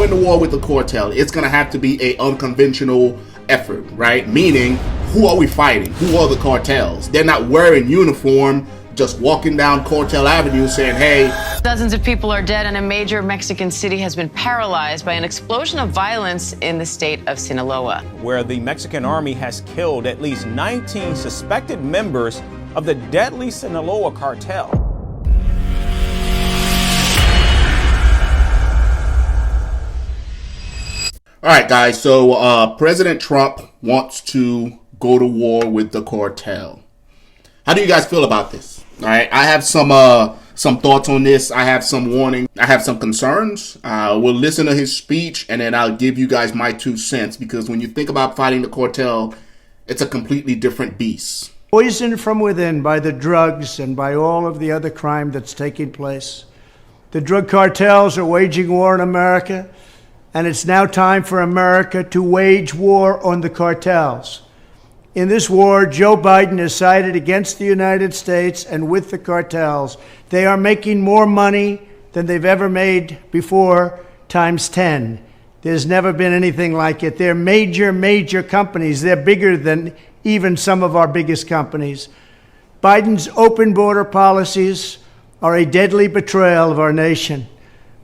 going to war with the cartel, it's going to have to be a unconventional effort, right? Meaning, who are we fighting? Who are the cartels? They're not wearing uniform, just walking down Cartel Avenue saying, hey. Dozens of people are dead and a major Mexican city has been paralyzed by an explosion of violence in the state of Sinaloa, where the Mexican army has killed at least 19 suspected members of the deadly Sinaloa cartel. All right, guys, so President Trump wants to go to war with the cartel. How do you guys feel about this? All right, I have some thoughts on this. I have some warning. I have some concerns. We'll listen to his speech, and then I'll give you guys my 2 cents, because when you think about fighting the cartel, it's a completely different beast. Poisoned from within by the drugs and by all of the other crime that's taking place. The drug cartels are waging war in America, and it's now time for America to wage war on the cartels. In this war, Joe Biden has sided against the United States and with the cartels. They are making more money than they've ever made before, times 10. There's never been anything like it. They're major companies. They're bigger than even some of our biggest companies. Biden's open border policies are a deadly betrayal of our nation.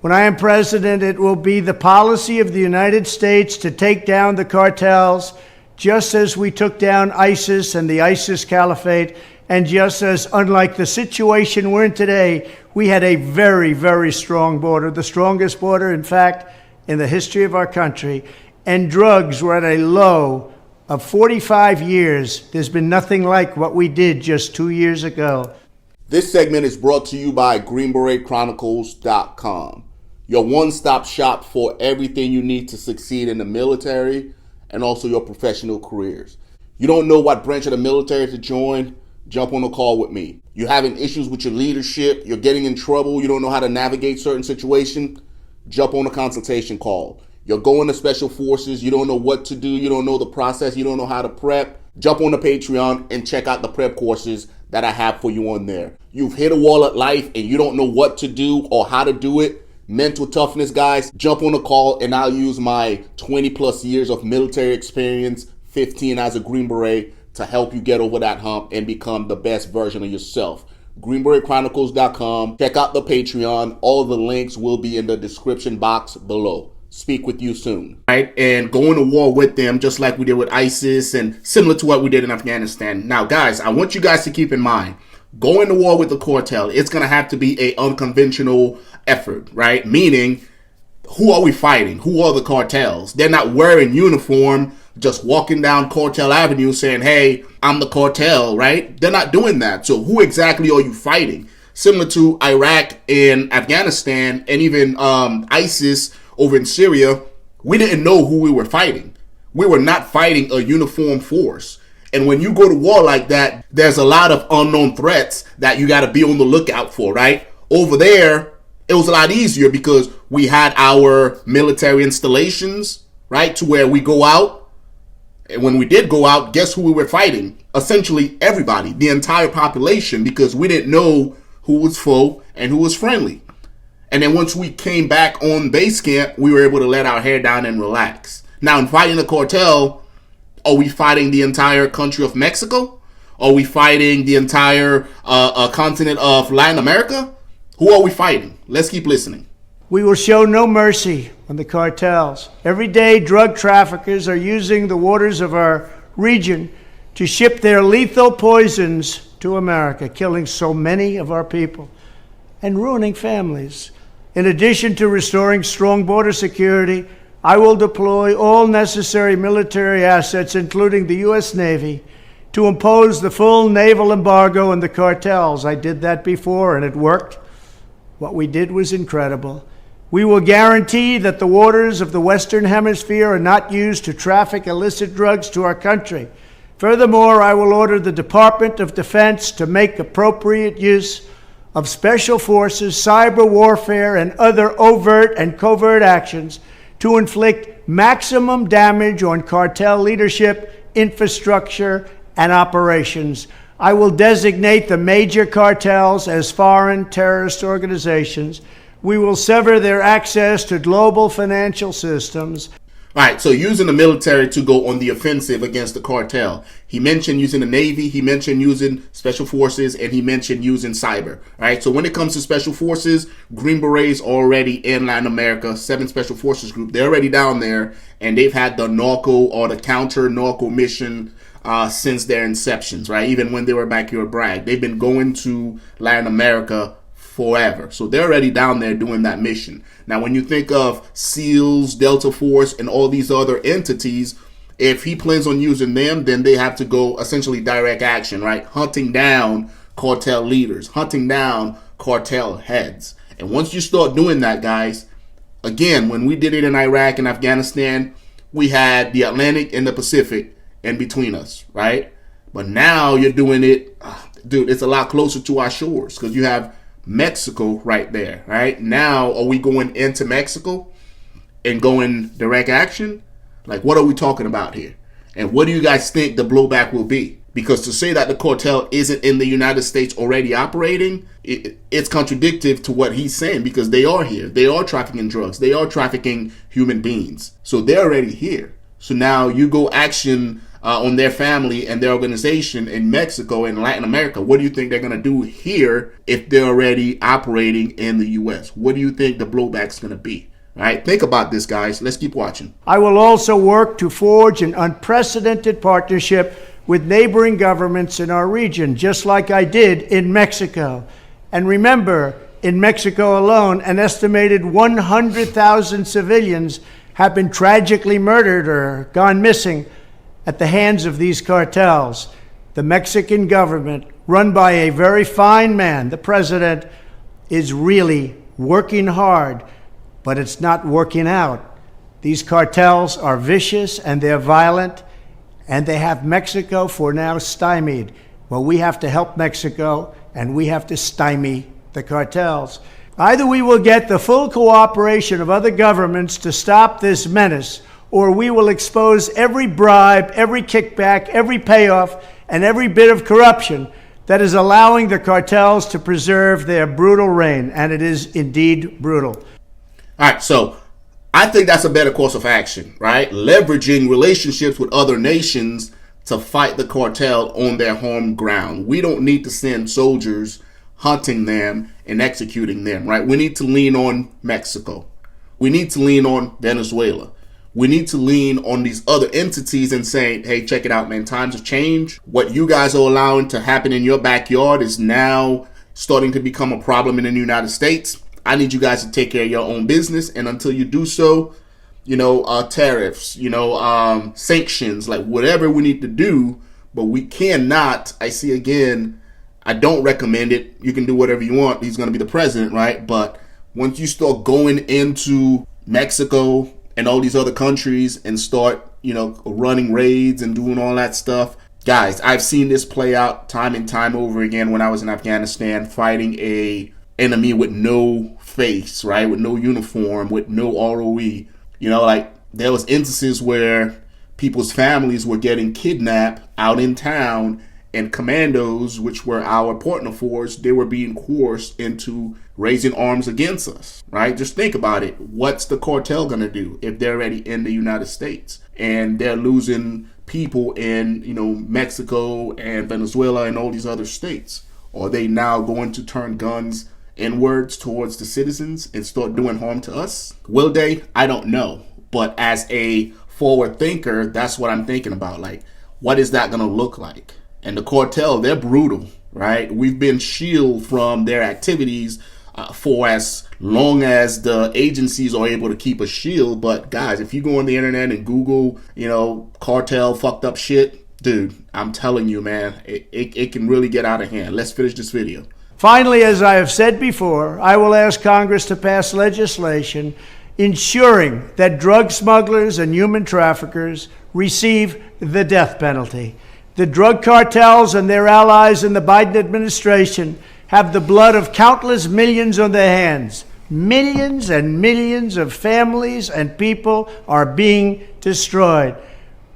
When I am president, it will be the policy of the United States to take down the cartels, just as we took down ISIS and the ISIS Caliphate, and just as, unlike the situation we're in today, we had a very strong border, the strongest border, in fact, in the history of our country, and drugs were at a low of 45 years. There's been nothing like what we did just 2 years ago. This segment is brought to you by GreenBeretChronicles.com, your one-stop shop for everything you need to succeed in the military and also your professional careers. You don't know what branch of the military to join? Jump on a call with me. You're having issues with your leadership, you're getting in trouble, you don't know how to navigate certain situations? Jump on a consultation call. You're going to special forces, you don't know what to do, you don't know the process, you don't know how to prep? Jump on the Patreon and check out the prep courses that I have for you on there. You've hit a wall at life and you don't know what to do or how to do it? Mental toughness, guys, jump on a call and I'll use my 20 plus years of military experience, 15 as a Green Beret, to help you get over that hump and become the best version of yourself. GreenBeretChronicles.com. Check out the Patreon. All the links will be in the description box below. Speak with you soon. Right, and going to war with them just like we did with ISIS and similar to what we did in Afghanistan. Now, guys, I want you guys to keep in mind, going to war with the cartel, it's going to have to be a unconventional effort, right? Meaning, who are we fighting? Who are the cartels? They're not wearing uniform, just walking down Cartel Avenue saying, hey, I'm the cartel, right? They're not doing that. So who exactly are you fighting? Similar to Iraq and Afghanistan and even ISIS over in Syria, we didn't know who we were fighting. We were not fighting a uniform force. And when you go to war like that, there's a lot of unknown threats that you got to be on the lookout for, right? Over there, it was a lot easier because we had our military installations, right? To where we go out. And when we did go out, guess who we were fighting? Essentially everybody, the entire population, because we didn't know who was foe and who was friendly. And then once we came back on base camp, we were able to let our hair down and relax. Now, in fighting the cartel, are we fighting the entire country of Mexico? Are we fighting the entire continent of Latin America? Who are we fighting? Let's keep listening. We will show no mercy on the cartels. Every day, drug traffickers are using the waters of our region to ship their lethal poisons to America, killing so many of our people and ruining families. In addition to restoring strong border security, I will deploy all necessary military assets, including the U.S. Navy, to impose the full naval embargo on the cartels. I did that before, and it worked. What we did was incredible. We will guarantee that the waters of the Western Hemisphere are not used to traffic illicit drugs to our country. Furthermore, I will order the Department of Defense to make appropriate use of special forces, cyber warfare, and other overt and covert actions to inflict maximum damage on cartel leadership, infrastructure, and operations. I will designate the major cartels as foreign terrorist organizations. We will sever their access to global financial systems. All right, so using the military to go on the offensive against the cartel. He mentioned using the Navy, he mentioned using special forces, and he mentioned using cyber. All right, so when it comes to special forces, Green Berets already in Latin America, 7 Special Forces Group. They're already down there, and they've had the narco or the counter-narco mission since their inceptions, right? Even when they were back here at Bragg. They've been going to Latin America forever. So they're already down there doing that mission. Now, when you think of SEALs, Delta Force, and all these other entities, if he plans on using them, then they have to go essentially direct action, right? Hunting down cartel leaders, hunting down cartel heads. And once you start doing that, guys, again, when we did it in Iraq and Afghanistan, we had the Atlantic and the Pacific in between us, right? But now you're doing it, dude, it's a lot closer to our shores because you have Mexico right there, right? Now, are we going into Mexico and going direct action? Like, what are we talking about here? And what do you guys think the blowback will be? Because to say that the cartel isn't in the United States already operating, it's contradictory to what he's saying because they are here. They are trafficking drugs. They are trafficking human beings. So they're already here. So now you go action on their family and their organization in Mexico and Latin America. What do you think they're going to do here if they're already operating in the U.S.? What do you think the blowback's going to be? All right, think about this, guys. Let's keep watching. I will also work to forge an unprecedented partnership with neighboring governments in our region, just like I did in Mexico. And remember, in Mexico alone, an estimated 100,000 civilians have been tragically murdered or gone missing at the hands of these cartels. The Mexican government, run by a very fine man, the president, is really working hard, but it's not working out. These cartels are vicious and they're violent, and they have Mexico for now stymied. Well, we have to help Mexico, and we have to stymie the cartels. Either we will get the full cooperation of other governments to stop this menace, or we will expose every bribe, every kickback, every payoff, and every bit of corruption that is allowing the cartels to preserve their brutal reign. And it is indeed brutal. All right, so I think that's a better course of action, right? Leveraging relationships with other nations to fight the cartel on their home ground. We don't need to send soldiers hunting them and executing them, right? We need to lean on Mexico. We need to lean on Venezuela. We need to lean on these other entities and say, hey, check it out, man. Times have changed. What you guys are allowing to happen in your backyard is now starting to become a problem in the United States. I need you guys to take care of your own business. And until you do so, tariffs, sanctions, like whatever we need to do. But we cannot, I don't recommend it. You can do whatever you want. He's going to be the president, right? But once you start going into Mexico and all these other countries and start, running raids and doing all that stuff. Guys, I've seen this play out time and time over again when I was in Afghanistan fighting a enemy with no face, right? With no uniform, with no ROE. There was instances where people's families were getting kidnapped out in town, and commandos, which were our partner force, they were being coerced into raising arms against us, right? Just think about it. What's the cartel going to do if they're already in the United States and they're losing people in, Mexico and Venezuela and all these other states? Are they now going to turn guns inwards towards the citizens and start doing harm to us? Will they? I don't know. But as a forward thinker, that's what I'm thinking about. Like, what is that going to look like? And the cartel, they're brutal, right? We've been shielded from their activities for as long as the agencies are able to keep a shield. But guys, if you go on the internet and Google, cartel fucked up shit, dude, I'm telling you, man, it can really get out of hand. Let's finish this video. Finally, as I have said before, I will ask Congress to pass legislation ensuring that drug smugglers and human traffickers receive the death penalty. The drug cartels and their allies in the Biden administration have the blood of countless millions on their hands. Millions and millions of families and people are being destroyed.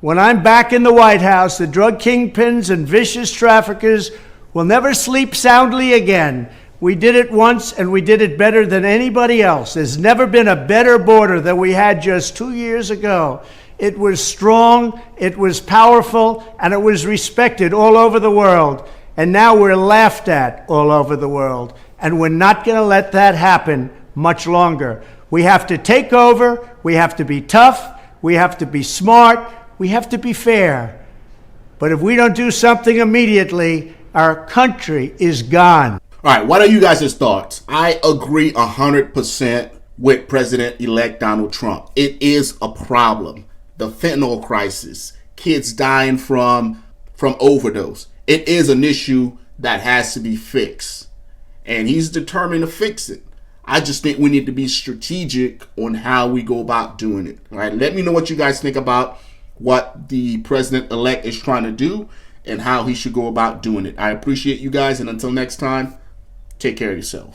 When I'm back in the White House, the drug kingpins and vicious traffickers will never sleep soundly again We did it once, and we did it better than anybody else. There's never been a better border than we had just 2 years ago. It was strong, it was powerful, and it was respected all over the world. And now we're laughed at all over the world. And we're not going to let that happen much longer. We have to take over, we have to be tough, we have to be smart, we have to be fair. But if we don't do something immediately, our country is gone. All right, what are you guys' thoughts? I agree 100% with President-elect Donald Trump. It is a problem. The fentanyl crisis, kids dying from overdose. It is an issue that has to be fixed. And he's determined to fix it. I just think we need to be strategic on how we go about doing it. All right, let me know what you guys think about what the president-elect is trying to do and how he should go about doing it. I appreciate you guys, and until next time, take care of yourselves.